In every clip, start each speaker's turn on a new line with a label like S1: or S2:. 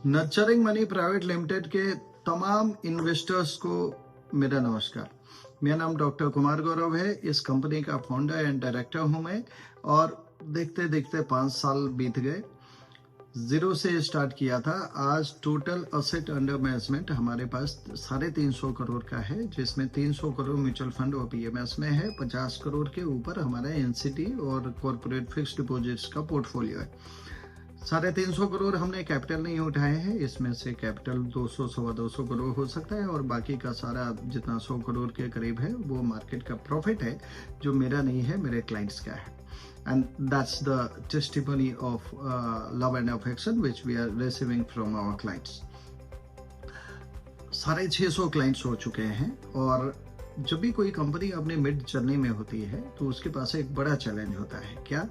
S1: Nurturing money private limited के तमाम investors को मेरा नमस्कार। मेरा नाम डॉक्टर कुमार गौरव है। इस कंपनी का फाउंडर एंड डायरेक्टर हूं मैं और देखते देखते 5 साल बीत गए। जीरो से स्टार्ट किया था। आज टोटल असेट अंडर मैनेजमेंट हमारे पास 350 करोड़ का है, जिसमें 300 करोड़ म्यूचुअल फंड और पीएमएस में है। 50 करोड़ के ऊपर हमारा एनसीटी और कॉर्पोरेट फिक्स्ड डिपॉजिट्स का पोर्टफोलियो है। 350 करोड़ हमने कैपिटल नहीं उठाए हैं। इसमें से कैपिटल 200 सवा 200 करोड़ हो सकता है और बाकी का सारा जितना 100 करोड़ के करीब है वो मार्केट का प्रॉफिट है, जो मेरा नहीं है, मेरे क्लाइंट्स का है। And that's the testimony of love and affection which we are receiving from our clients. 650 clients हो चुके हैं। और जब भी कोई कंपनी अपने मिड जर्नी में होती है तो उसके पास एक बड़ा चैलेंज होता है। क्या?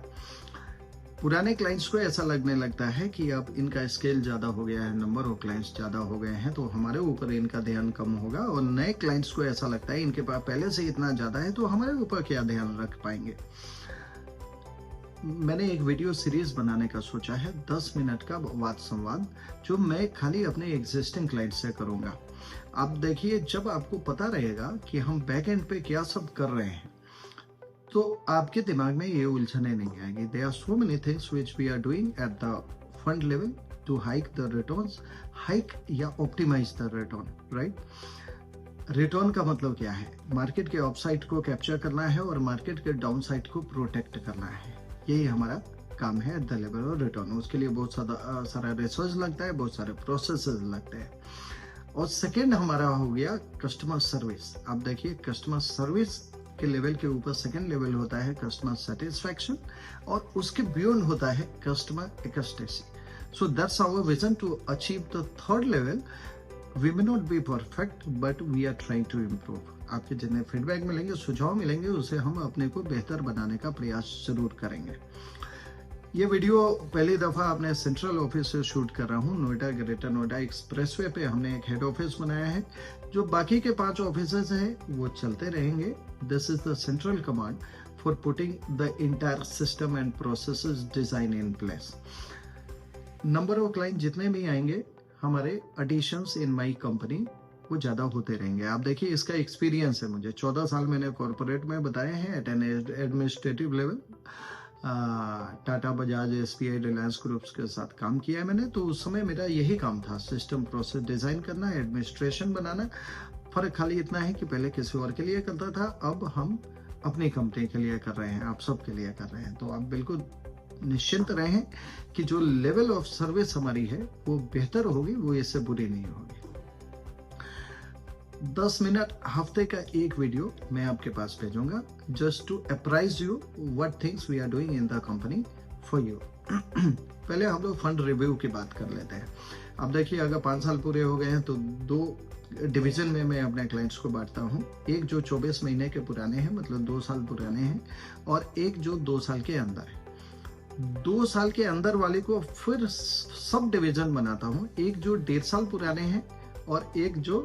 S1: पुराने क्लाइंट्स को ऐसा लगने लगता है कि अब इनका स्केल ज़्यादा हो गया है, नंबर ऑफ क्लाइंट्स ज़्यादा हो गए हैं, तो हमारे ऊपर इनका ध्यान कम होगा। और नए क्लाइंट्स को ऐसा लगता है इनके पास पहले से इतना ज़्यादा है तो हमारे ऊपर क्या ध्यान रख पाएंगे। मैंने एक वीडियो सीरीज बनाने का सोचा है, 10 मिनट का वाद संवाद, जो मैं खाली अपने एग्जिस्टिंग क्लाइंट से करूँगा। आप देखिए, जब आपको पता रहेगा कि हम बैक एंड पे क्या सब कर रहे हैं तो आपके दिमाग में ये उलझने नहीं आएंगी। There are so many things which we are doing at the fund level to hike the returns, hike या optimise the return, right. Return का मतलब क्या है? मार्केट के अपसाइड को कैप्चर करना है और मार्केट के डाउन साइड को प्रोटेक्ट करना है। यही हमारा काम है at the level of return. उसके लिए बहुत सारा रिसर्च लगता है, बहुत सारे प्रोसेसेस लगते हैं। और सेकेंड हमारा हो गया कस्टमर सर्विस। आप देखिए, कस्टमर सर्विस के लेवल के ऊपर सेकेंड लेवल होता है कस्टमर सेटिस्फैक्शन और उसके बियॉन्ड होता है customer ecstasy. So that's our vision to achieve the third level. We may not be perfect but we are trying to improve. आपके जितने फीडबैक मिलेंगे, सुझाव मिलेंगे, उसे हम अपने को बेहतर बनाने का प्रयास जरूर करेंगे। ये वीडियो पहली दफ़ा अपने सेंट्रल ऑफिस से शूट कर रहा हूँ। नोएडा, ग्रेटर नोएडा एक्सप्रेसवे पे हमने एक हेड ऑफिस बनाया है। जो बाकी के 5 ऑफिसेज हैं वो चलते रहेंगे। This is the central command for putting the entire system and processes design in place. Number of client जितने भी आएंगे, हमारे एडिशंस इन माई कंपनी वो ज़्यादा होते रहेंगे। आप देखिए, इसका एक्सपीरियंस है मुझे। 14 साल मैंने कॉरपोरेट में बताए हैं at an administrative level. Tata, Bajaj, SBI, Reliance groups के साथ काम किया है मैंने। तो उस समय मेरा यही काम था, सिस्टम प्रोसेस डिजाइन करना, एडमिनिस्ट्रेशन बनाना। फर्क खाली इतना है कि पहले किसी और के लिए करता था, अब हम अपनी कंपनी के लिए कर रहे हैं, आप सब के लिए कर रहे हैं। तो आप बिल्कुल निश्चिंत रहें कि जो लेवल ऑफ सर्विस हमारी है वो बेहतर होगी, वो इससे बुरी नहीं होगी। 10 मिनट हफ्ते का एक वीडियो मैं आपके पास भेजूंगा, just to apprise you what things we are doing in the company for you. पहले हम लोग फंड रिव्यू की बात कर लेते हैं। अब देखिए, अगर 5 साल पूरे हो गए हैं तो 2 डिवीजन में मैं अपने क्लाइंट्स को बांटता हूँ। एक जो 24 महीने के पुराने हैं, मतलब 2 साल पुराने हैं, और एक जो 2 साल के अंदर है। 2 साल के अंदर वाले को फिर सब डिवीजन बनाता हूँ। एक जो 1.5 साल पुराने हैं और एक जो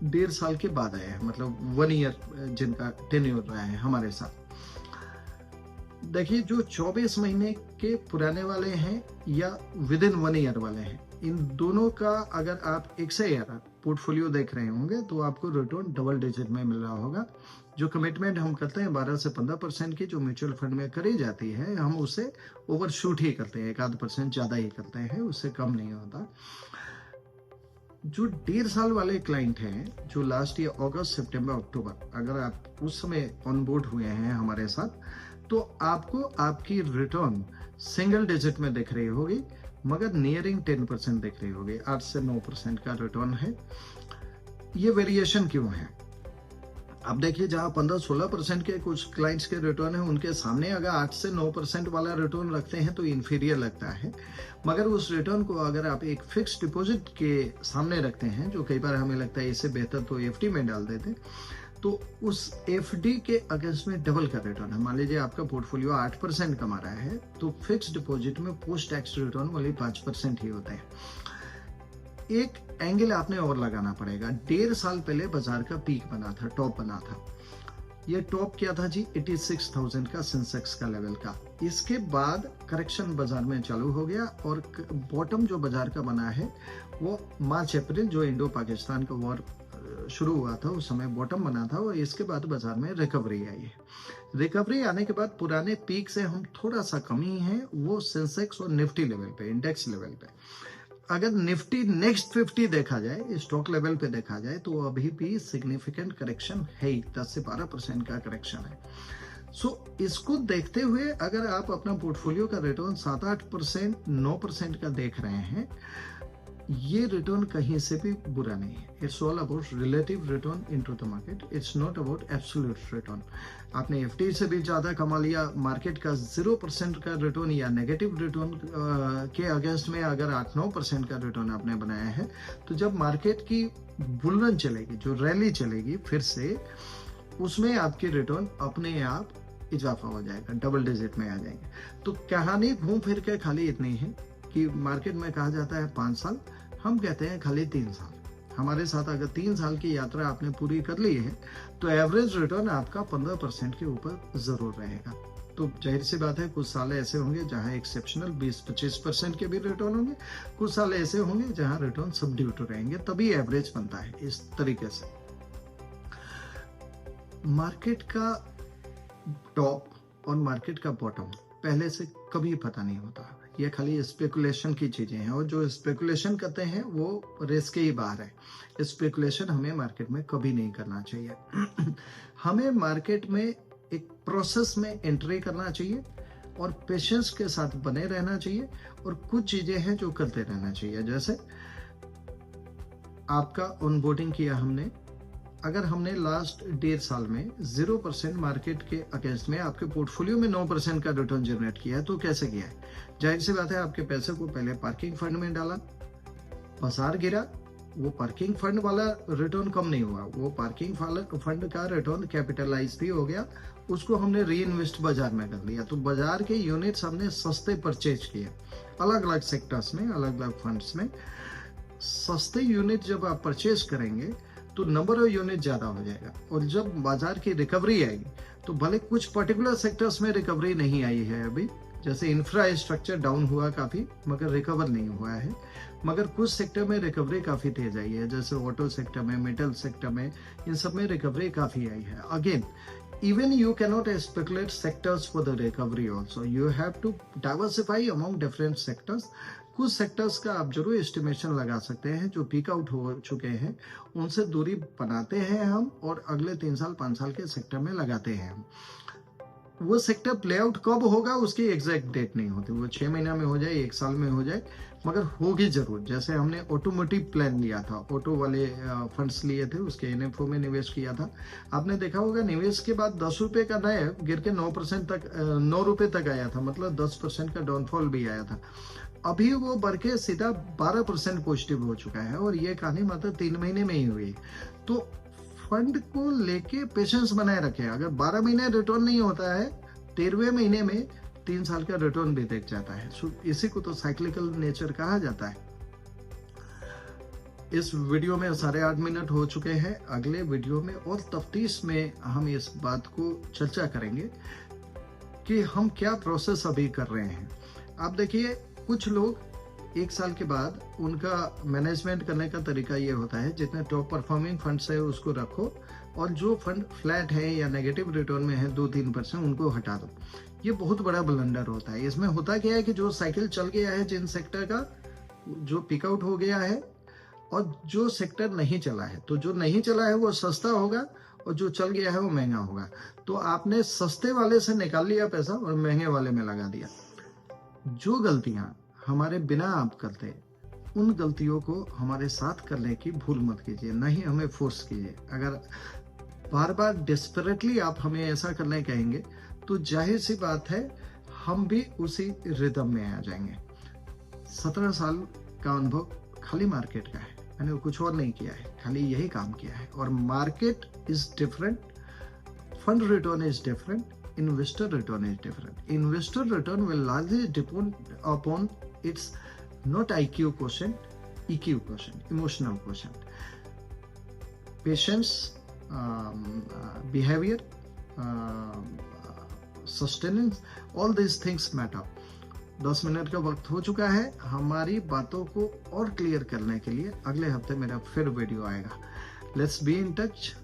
S1: 1.5 साल के बाद आया है, मतलब 1 ईयर जिनका टेन्योर रहा है हमारे साथ। देखिए, जो 24 महीने के पुराने वाले हैं या विद इन 1 ईयर वाले हैं, इन दोनों का अगर आप एक से ईयर पोर्टफोलियो देख रहे होंगे तो आपको रिटर्न डबल डिजिट में मिल रहा होगा। जो कमिटमेंट हम करते हैं 12 से 15% की, जो म्यूचुअल फंड में करी जाती है, हम उसे ओवरशूट ही करते हैं, 1-आध% ज्यादा ही करते हैं, उससे कम नहीं होता। जो 1.5 साल वाले क्लाइंट हैं, जो लास्ट ईयर अगस्त, सितंबर, अक्टूबर, अगर आप उस समय ऑन बोर्ड हुए हैं हमारे साथ, तो आपको आपकी रिटर्न सिंगल डिजिट में दिख रही होगी, मगर नियरिंग 10% दिख रही होगी। 8 से 9% का रिटर्न है। ये वेरिएशन क्यों है? अब देखिए, जहां 15-16% के कुछ क्लाइंट्स के रिटर्न है, उनके सामने अगर 8 से 9% वाला रिटर्न रखते हैं तो इन्फीरियर लगता है। मगर उस रिटर्न को अगर आप एक फिक्स डिपॉजिट के सामने रखते हैं, जो कई बार हमें लगता है इससे बेहतर तो एफडी में डाल देते, तो उस एफडी के अगेंस्ट में डबल का रिटर्न है। मान लीजिए आपका पोर्टफोलियो 8% कमा रहा है, तो फिक्स डिपॉजिट में पोस्ट टैक्स रिटर्न वाली 5% ही होता है। एक एंगल आपने और लगाना पड़ेगा। 1.5 साल पहले बाजार का पीक बना था, टॉप बना था। ये टॉप क्या था जी, 86,000 का सेंसेक्स का लेवल का। इसके बाद करेक्शन बाजार में चालू हो गया और बॉटम जो बाजार का बना है वो मार्च अप्रैल जो इंडो पाकिस्तान का वॉर शुरू हुआ था उस समय बॉटम बना था, और इसके बाद बाजार में रिकवरी आई है। रिकवरी आने के बाद पुराने पीक से हम थोड़ा सा कमी है, वो सेंसेक्स और निफ्टी लेवल पे, इंडेक्स लेवल पे। अगर निफ्टी नेक्स्ट 50 देखा जाए, स्टॉक लेवल पे देखा जाए, तो अभी भी सिग्निफिकेंट करेक्शन है ही, 10 से 12% का करेक्शन है। इसको देखते हुए अगर आप अपना पोर्टफोलियो का रिटर्न 7-8%, 9% का देख रहे हैं, ये रिटर्न कहीं से भी बुरा नहीं है। It's all about relative return into the market, it's not about absolute return. आपने एफडी से भी ज्यादा कमा लिया, मार्केट का 0% का रिटर्न या नेगेटिव रिटर्न के अगेंस्ट में अगर 8-9% का रिटर्न आपने बनाया है, तो जब मार्केट की बुल चलेगी, जो रैली चलेगी फिर से, उसमें आपकी रिटर्न अपने आप इजाफा हो जाएगा, डबल डिजिट में आ जाएंगे। तो कहानी घूम फिर के खाली इतनी है कि मार्केट में कहा जाता है 5 साल, हम कहते हैं खाली 3 साल। हमारे साथ अगर 3 साल की यात्रा आपने पूरी कर ली है, तो एवरेज रिटर्न आपका 15% के ऊपर जरूर रहेगा। तो जाहिर सी बात है, कुछ साल ऐसे होंगे जहां एक्सेप्शनल 20-25% के भी रिटर्न होंगे, कुछ साल ऐसे होंगे जहां रिटर्न सबड्यूट रहेंगे, तभी एवरेज बनता है इस तरीके से। मार्केट का टॉप और मार्केट का बॉटम पहले से कभी पता नहीं होता, ये खाली स्पेकुलेशन की चीजें हैं, और जो स्पेकुलेशन करते हैं वो रिस्क के ही बाहर है। स्पेकुलेशन हमें मार्केट में कभी नहीं करना चाहिए। हमें मार्केट में एक प्रोसेस में एंट्री करना चाहिए और पेशेंस के साथ बने रहना चाहिए, और कुछ चीजें हैं जो करते रहना चाहिए। जैसे आपका ऑनबोर्डिंग किया हमने, अगर हमने लास्ट 1.5 साल में 0% मार्केट के अगेंस्ट में आपके पोर्टफोलियो में 9% का रिटर्न जनरेट किया है, तो कैसे किया है? जाहिर सी बात है, आपके पैसे को पहले पार्किंग फंड में डाला, बाजार गिरा, वो पार्किंग फंड वाला रिटर्न कम नहीं हुआ, वो पार्किंग फंड का रिटर्न कैपिटलाइज भी हो गया, उसको हमने री इन्वेस्ट बाजार में कर लिया। तो बाजार के यूनिट्स हमने सस्ते परचेज किए, अलग अलग सेक्टर्स में, अलग अलग फंड्स में। सस्ते यूनिट जब आप परचेज करेंगे तो नंबर ऑफ यूनिट ज्यादा हो जाएगा, और जब बाजार की रिकवरी आएगी, तो भले कुछ पर्टिकुलर सेक्टर्स में रिकवरी नहीं आई है अभी, जैसे इंफ्रास्ट्रक्चर डाउन हुआ काफी मगर रिकवर नहीं हुआ है, मगर कुछ सेक्टर में रिकवरी काफी तेज आई है, जैसे ऑटो सेक्टर में, मेटल सेक्टर में, इन सब में रिकवरी काफी आई है। Again, even you cannot speculate sectors for the recovery also, you have to diversify among different sectors। कुछ सेक्टर्स का आप जरूर एस्टिमेशन लगा सकते हैं जो पीक आउट हो चुके हैं, उनसे दूरी बनाते हैं हम, और अगले 3 साल 5 साल के सेक्टर में लगाते हैं हम। वो सेक्टर प्ले आउट कब होगा उसकी एग्जैक्ट डेट नहीं होती, वो 6 महीना में हो जाए, 1 साल में हो जाए, मगर होगी जरूर। जैसे हमने ऑटोमोटिव प्लान लिया था, ऑटो वाले फंड्स लिए थे, उसके एनएफओ में निवेश किया था। आपने देखा होगा निवेश के बाद 10 रुपए का नया गिर के 9% तक, 9 रुपए तक आया था, मतलब 10% का डाउनफॉल भी आया था। अभी वो बढ़ के सीधा 12% पॉजिटिव हो चुका है, और ये कहानी मात्र 3 महीने में ही हुई। तो फंड को लेके पेशेंस बनाए रखें। अगर 12 महीने रिटर्न नहीं होता है, 13वें महीने में 3 साल का रिटर्न भी देख जाता है। इसी को तो साइक्लिकल नेचर कहा जाता है। इस वीडियो में 8.5 मिनट हो चुके हैं। अगले वीडियो में और तफ्तीश में हम इस बात को चर्चा करेंगे कि हम क्या प्रोसेस अभी कर रहे हैं। आप देखिए, कुछ लोग 1 साल के बाद उनका मैनेजमेंट करने का तरीका ये होता है, जितने टॉप परफॉर्मिंग फंड्स है उसको रखो, और जो फंड फ्लैट है या नेगेटिव रिटर्न में है 2-3%, उनको हटा दो। ये बहुत बड़ा ब्लंडर होता है। इसमें होता क्या है कि जो साइकिल चल गया है, जिन सेक्टर का जो पिक आउट हो गया है, और जो सेक्टर नहीं चला है, तो जो नहीं चला है वो सस्ता होगा, और जो चल गया है वो महंगा होगा। तो आपने सस्ते वाले से निकाल लिया पैसा और महंगे वाले में लगा दिया। जो गलतियां हमारे बिना आप करते, उन गलतियों को हमारे साथ करने की भूल मत कीजिए, ना ही हमें फोर्स कीजिए। अगर बार बार डेस्परेटली आप हमें ऐसा करने कहेंगे, तो जाहिर सी बात है हम भी उसी रिदम में आ जाएंगे। 17 साल का अनुभव खाली मार्केट का है, मैंने कुछ और नहीं किया है, खाली यही काम किया है। और market is different, fund return is different, investor return is different. Investor return will largely depend upon its not IQ quotient, EQ quotient, emotional quotient, patience, behavior, sustenance, all this things matter. 10 minute का वक्त हो चुका है। हमारी बातों को और clear करने के लिए अगले हफ्ते मेरा फिर वीडियो आएगा। Let's be in touch.